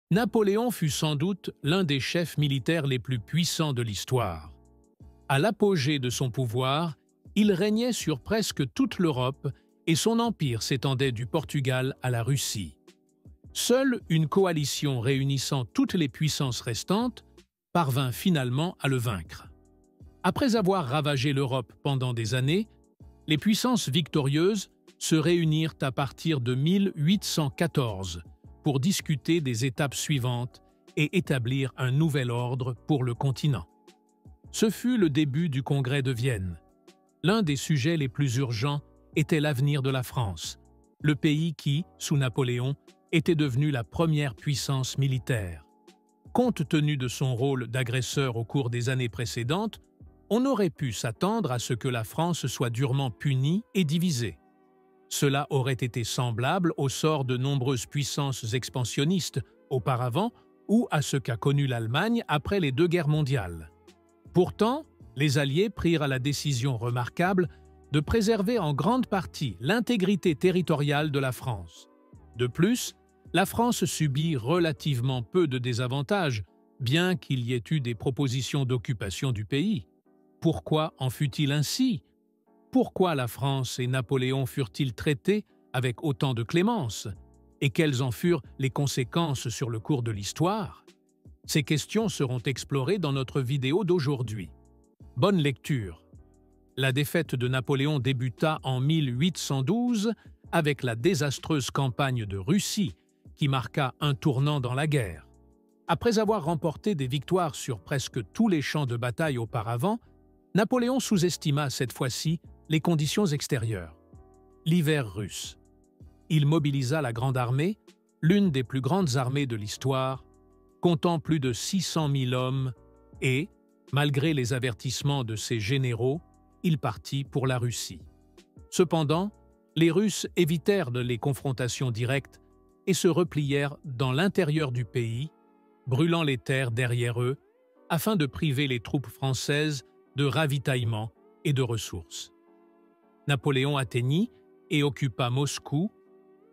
Napoléon fut sans doute l'un des chefs militaires les plus puissants de l'histoire. À l'apogée de son pouvoir, il régnait sur presque toute l'Europe et son empire s'étendait du Portugal à la Russie. Seule une coalition réunissant toutes les puissances restantes parvint finalement à le vaincre. Après avoir ravagé l'Europe pendant des années, les puissances victorieuses se réunirent à partir de 1814 pour discuter des étapes suivantes et établir un nouvel ordre pour le continent. Ce fut le début du Congrès de Vienne. L'un des sujets les plus urgents était l'avenir de la France, le pays qui, sous Napoléon, était devenu la première puissance militaire. Compte tenu de son rôle d'agresseur au cours des années précédentes, on aurait pu s'attendre à ce que la France soit durement punie et divisée. Cela aurait été semblable au sort de nombreuses puissances expansionnistes auparavant ou à ce qu'a connu l'Allemagne après les deux guerres mondiales. Pourtant, les Alliés prirent la décision remarquable de préserver en grande partie l'intégrité territoriale de la France. De plus, la France subit relativement peu de désavantages, bien qu'il y ait eu des propositions d'occupation du pays. Pourquoi en fut-il ainsi? Pourquoi la France et Napoléon furent-ils traités avec autant de clémence? Et quelles en furent les conséquences sur le cours de l'histoire? Ces questions seront explorées dans notre vidéo d'aujourd'hui. Bonne lecture! La défaite de Napoléon débuta en 1812 avec la désastreuse campagne de Russie qui marqua un tournant dans la guerre. Après avoir remporté des victoires sur presque tous les champs de bataille auparavant, Napoléon sous-estima cette fois-ci les conditions extérieures. L'hiver russe. Il mobilisa la Grande Armée, l'une des plus grandes armées de l'histoire, comptant plus de 600 000 hommes et, malgré les avertissements de ses généraux, il partit pour la Russie. Cependant, les Russes évitèrent les confrontations directes et se replièrent dans l'intérieur du pays, brûlant les terres derrière eux, afin de priver les troupes françaises de ravitaillement et de ressources. Napoléon atteignit et occupa Moscou,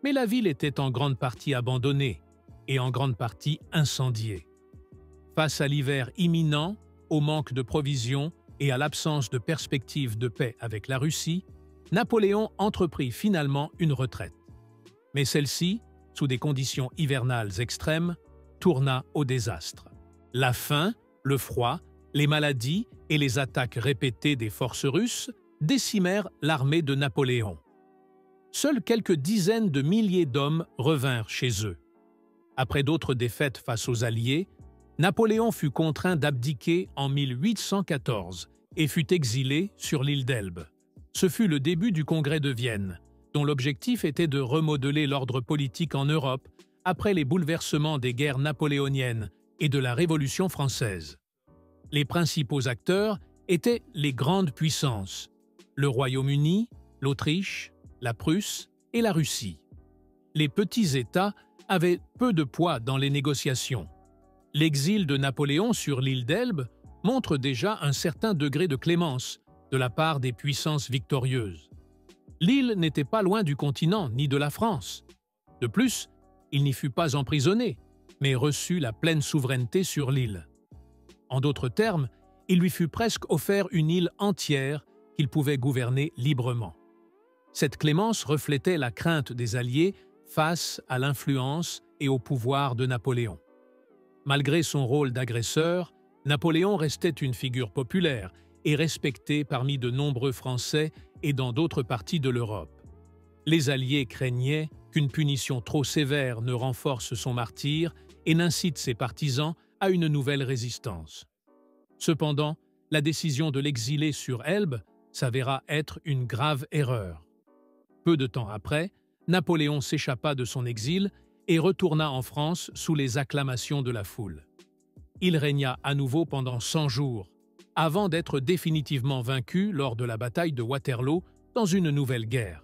mais la ville était en grande partie abandonnée et en grande partie incendiée. Face à l'hiver imminent, au manque de provisions et à l'absence de perspective de paix avec la Russie, Napoléon entreprit finalement une retraite. Mais celle-ci, sous des conditions hivernales extrêmes, tourna au désastre. La faim, le froid, les maladies et les attaques répétées des forces russes décimèrent l'armée de Napoléon. Seuls quelques dizaines de milliers d'hommes revinrent chez eux. Après d'autres défaites face aux Alliés, Napoléon fut contraint d'abdiquer en 1814 et fut exilé sur l'île d'Elbe. Ce fut le début du Congrès de Vienne, dont l'objectif était de remodeler l'ordre politique en Europe après les bouleversements des guerres napoléoniennes et de la Révolution française. Les principaux acteurs étaient les grandes puissances, le Royaume-Uni, l'Autriche, la Prusse et la Russie. Les petits États avaient peu de poids dans les négociations. L'exil de Napoléon sur l'île d'Elbe montre déjà un certain degré de clémence de la part des puissances victorieuses. L'île n'était pas loin du continent ni de la France. De plus, il n'y fut pas emprisonné, mais reçut la pleine souveraineté sur l'île. En d'autres termes, il lui fut presque offert une île entière qu'il pouvait gouverner librement. Cette clémence reflétait la crainte des Alliés face à l'influence et au pouvoir de Napoléon. Malgré son rôle d'agresseur, Napoléon restait une figure populaire et respecté parmi de nombreux Français et dans d'autres parties de l'Europe. Les Alliés craignaient qu'une punition trop sévère ne renforce son martyre et n'incite ses partisans à une nouvelle résistance. Cependant, la décision de l'exiler sur Elbe s'avéra être une grave erreur. Peu de temps après, Napoléon s'échappa de son exil et retourna en France sous les acclamations de la foule. Il régna à nouveau pendant 100 jours, avant d'être définitivement vaincu lors de la bataille de Waterloo dans une nouvelle guerre.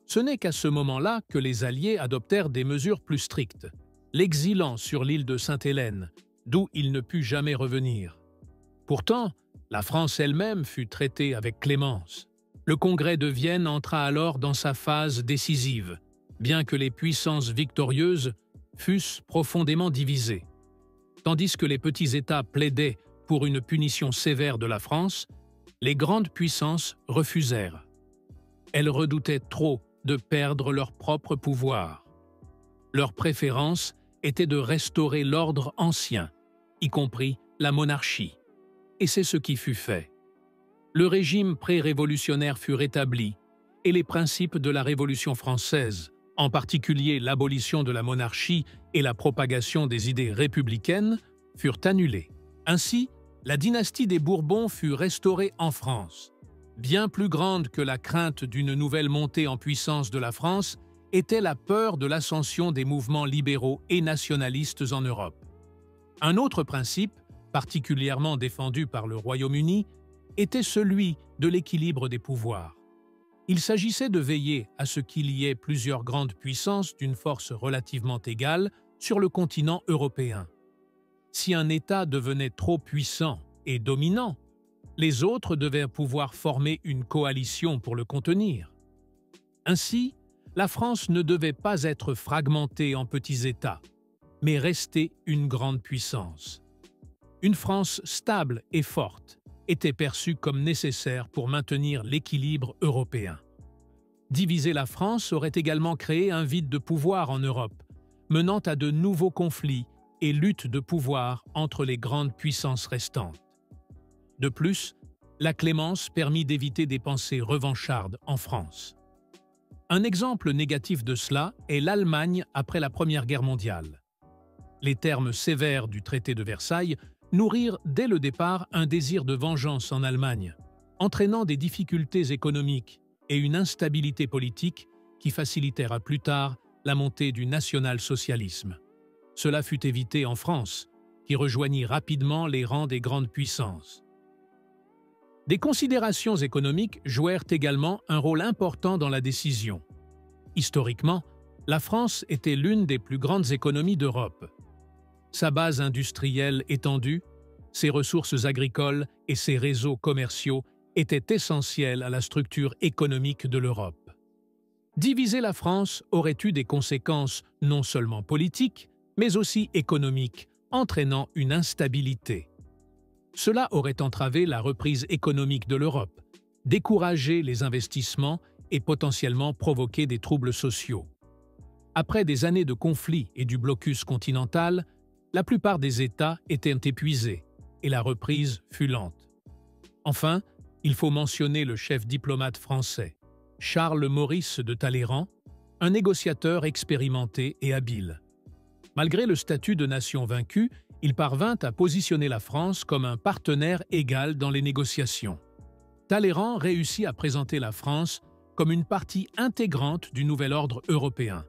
Ce n'est qu'à ce moment-là que les Alliés adoptèrent des mesures plus strictes, l'exilant sur l'île de Sainte-Hélène, d'où il ne put jamais revenir. Pourtant, la France elle-même fut traitée avec clémence. Le Congrès de Vienne entra alors dans sa phase décisive, bien que les puissances victorieuses fussent profondément divisés. Tandis que les petits États plaidaient pour une punition sévère de la France, les grandes puissances refusèrent. Elles redoutaient trop de perdre leur propre pouvoir. Leur préférence était de restaurer l'ordre ancien, y compris la monarchie. Et c'est ce qui fut fait. Le régime pré-révolutionnaire fut rétabli et les principes de la Révolution française, en particulier l'abolition de la monarchie et la propagation des idées républicaines, furent annulés. Ainsi, la dynastie des Bourbons fut restaurée en France. Bien plus grande que la crainte d'une nouvelle montée en puissance de la France était la peur de l'ascension des mouvements libéraux et nationalistes en Europe. Un autre principe, particulièrement défendu par le Royaume-Uni, était celui de l'équilibre des pouvoirs. Il s'agissait de veiller à ce qu'il y ait plusieurs grandes puissances d'une force relativement égale sur le continent européen. Si un État devenait trop puissant et dominant, les autres devaient pouvoir former une coalition pour le contenir. Ainsi, la France ne devait pas être fragmentée en petits États, mais rester une grande puissance. Une France stable et forte était perçue comme nécessaire pour maintenir l'équilibre européen. Diviser la France aurait également créé un vide de pouvoir en Europe, menant à de nouveaux conflits et luttes de pouvoir entre les grandes puissances restantes. De plus, la clémence permit d'éviter des pensées revanchardes en France. Un exemple négatif de cela est l'Allemagne après la Première Guerre mondiale. Les termes sévères du traité de Versailles nourrirent dès le départ un désir de vengeance en Allemagne, entraînant des difficultés économiques et une instabilité politique qui facilitèrent plus tard la montée du national-socialisme. Cela fut évité en France, qui rejoignit rapidement les rangs des grandes puissances. Des considérations économiques jouèrent également un rôle important dans la décision. Historiquement, la France était l'une des plus grandes économies d'Europe. Sa base industrielle étendue, ses ressources agricoles et ses réseaux commerciaux étaient essentiels à la structure économique de l'Europe. Diviser la France aurait eu des conséquences non seulement politiques, mais aussi économiques, entraînant une instabilité. Cela aurait entravé la reprise économique de l'Europe, découragé les investissements et potentiellement provoqué des troubles sociaux. Après des années de conflits et du blocus continental, la plupart des États étaient épuisés et la reprise fut lente. Enfin, il faut mentionner le chef diplomate français, Charles Maurice de Talleyrand, un négociateur expérimenté et habile. Malgré le statut de nation vaincue, il parvint à positionner la France comme un partenaire égal dans les négociations. Talleyrand réussit à présenter la France comme une partie intégrante du nouvel ordre européen,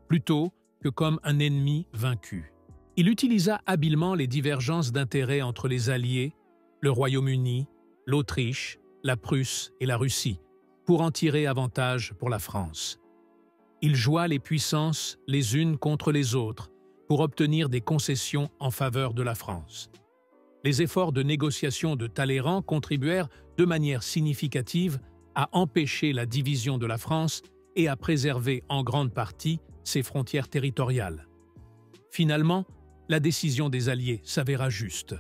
plutôt que comme un ennemi vaincu. Il utilisa habilement les divergences d'intérêts entre les alliés, le Royaume-Uni, l'Autriche, la Prusse et la Russie, pour en tirer avantage pour la France. Il joua les puissances les unes contre les autres pour obtenir des concessions en faveur de la France. Les efforts de négociation de Talleyrand contribuèrent de manière significative à empêcher la division de la France et à préserver en grande partie ses frontières territoriales. Finalement, la décision des Alliés s'avéra juste.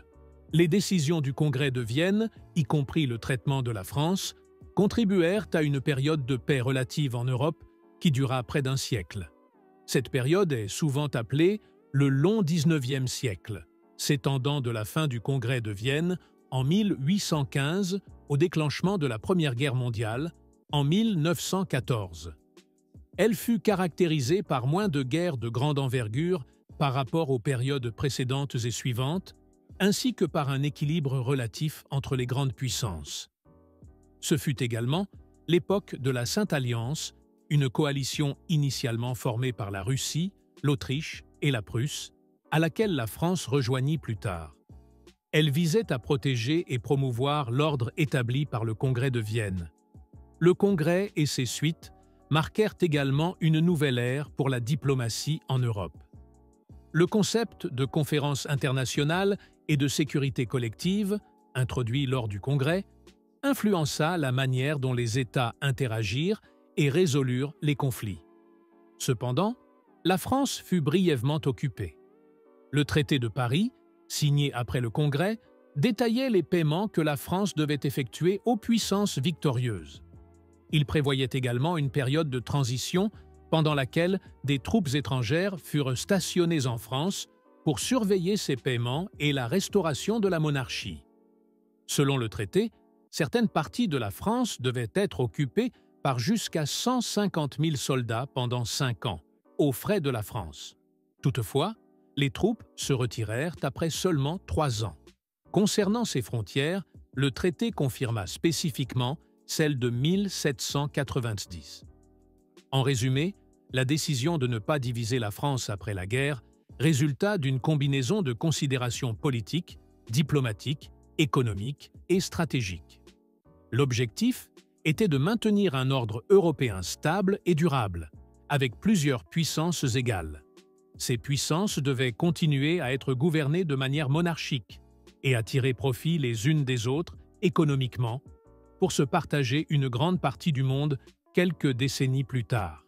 Les décisions du Congrès de Vienne, y compris le traitement de la France, contribuèrent à une période de paix relative en Europe qui dura près d'un siècle. Cette période est souvent appelée le long XIXe siècle, s'étendant de la fin du Congrès de Vienne en 1815 au déclenchement de la Première Guerre mondiale en 1914. Elle fut caractérisée par moins de guerres de grande envergure par rapport aux périodes précédentes et suivantes, ainsi que par un équilibre relatif entre les grandes puissances. Ce fut également l'époque de la Sainte Alliance, une coalition initialement formée par la Russie, l'Autriche et la Prusse, à laquelle la France rejoignit plus tard. Elle visait à protéger et promouvoir l'ordre établi par le Congrès de Vienne. Le Congrès et ses suites marquèrent également une nouvelle ère pour la diplomatie en Europe. Le concept de conférence internationale et de sécurité collective, introduit lors du Congrès, influença la manière dont les États interagirent et résolurent les conflits. Cependant, la France fut brièvement occupée. Le traité de Paris, signé après le Congrès, détaillait les paiements que la France devait effectuer aux puissances victorieuses. Il prévoyait également une période de transition pendant laquelle des troupes étrangères furent stationnées en France pour surveiller ces paiements et la restauration de la monarchie. Selon le traité, certaines parties de la France devaient être occupées par jusqu'à 150 000 soldats pendant 5 ans, aux frais de la France. Toutefois, les troupes se retirèrent après seulement 3 ans. Concernant ces frontières, le traité confirma spécifiquement celle de 1790. En résumé, la décision de ne pas diviser la France après la guerre résulta d'une combinaison de considérations politiques, diplomatiques, économiques et stratégiques. L'objectif était de maintenir un ordre européen stable et durable, avec plusieurs puissances égales. Ces puissances devaient continuer à être gouvernées de manière monarchique et à tirer profit les unes des autres économiquement pour se partager une grande partie du monde quelques décennies plus tard.